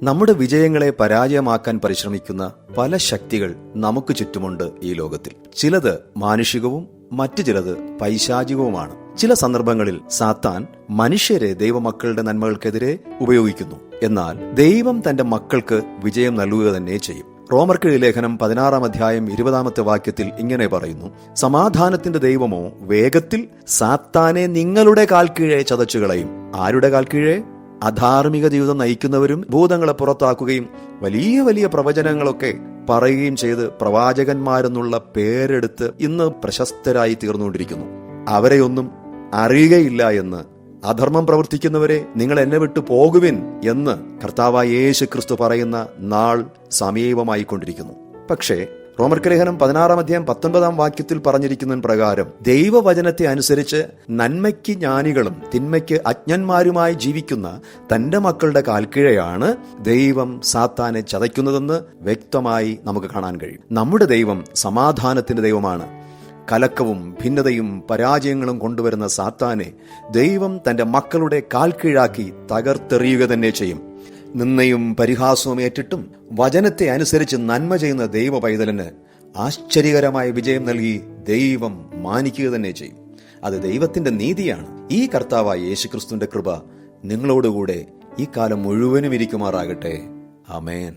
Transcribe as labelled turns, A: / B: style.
A: നമ്മുടെ വിജയങ്ങളെ പരാജയമാക്കാൻ പരിശ്രമിക്കുന്ന പല ശക്തികൾ നമുക്ക് ചുറ്റുമുണ്ട് ഈ ലോകത്തിൽ. ചിലത് മാനുഷികവും മറ്റു ചിലത് പൈശാചികവുമാണ്. ചില സന്ദർഭങ്ങളിൽ സാത്താൻ മനുഷ്യരെ ദൈവമക്കളുടെ നന്മകൾക്കെതിരെ ഉപയോഗിക്കുന്നു. എന്നാൽ ദൈവം തന്റെ മക്കൾക്ക് വിജയം നൽകുക തന്നെ ചെയ്യും. റോമർക്ക് ലേഖനം 16 അധ്യായം 20 വാക്യത്തിൽ ഇങ്ങനെ പറയുന്നു: സമാധാനത്തിന്റെ ദൈവമോ വേഗത്തിൽ സാത്താനെ നിങ്ങളുടെ കാൽക്കീഴെ ചതച്ചുകളയും. ആരുടെ കാൽക്കീഴെ? അധാർമിക ജീവിതം നയിക്കുന്നവരും ഭൂതങ്ങളെ പുറത്താക്കുകയും വലിയ വലിയ പ്രവചനങ്ങളൊക്കെ പറയുകയും ചെയ്ത് പ്രവാചകന്മാരെന്നുള്ള പേരെടുത്ത് ഇന്ന് പ്രശസ്തരായി തീർന്നുകൊണ്ടിരിക്കുന്നു. അവരെയൊന്നും അറിയുകയില്ല എന്ന്, അധർമ്മം പ്രവർത്തിക്കുന്നവരെ നിങ്ങൾ എന്നെ വിട്ടു പോകുവിൻ എന്ന് കർത്താവായ യേശു ക്രിസ്തു പറയുന്ന നാൾ സമീപമായിക്കൊണ്ടിരിക്കുന്നു. പക്ഷേ റോമർക്ക് ലേഖനം 16 അധ്യായം 19 വാക്യത്തിൽ പറഞ്ഞിരിക്കുന്ന പ്രകാരം ദൈവവചനത്തെ അനുസരിച്ച് നന്മയ്ക്ക് ജ്ഞാനികളും തിന്മയ്ക്ക് അജ്ഞന്മാരുമായി ജീവിക്കുന്ന തന്റെ മക്കളുടെ കാൽക്കീഴെയാണ് ദൈവം സാത്താനെ ചതയ്ക്കുന്നതെന്ന് വ്യക്തമായി നമുക്ക് കാണാൻ കഴിയും. നമ്മുടെ ദൈവം സമാധാനത്തിന്റെ ദൈവമാണ്. കലക്കവും ഭിന്നതയും പരാജയങ്ങളും കൊണ്ടുവരുന്ന സാത്താനെ ദൈവം തന്റെ മക്കളുടെ കാൽക്കീഴാക്കി തകർത്തെറിയുക തന്നെ ചെയ്യും. നിന്നയും പരിഹാസവും ഏറ്റിട്ടും വചനത്തെ അനുസരിച്ച് നന്മ ചെയ്യുന്ന ദൈവ പൈതലിന് ആശ്ചര്യകരമായ വിജയം നൽകി ദൈവം മാനിക്കുക തന്നെ ചെയ്യും. അത് ദൈവത്തിന്റെ നീതിയാണ്. ഈ കർത്താവായ യേശുക്രിസ്തുവിന്റെ കൃപ നിങ്ങളോടുകൂടെ ഈ കാലം മുഴുവനും ഇരിക്കുമാറാകട്ടെ. ആമേൻ.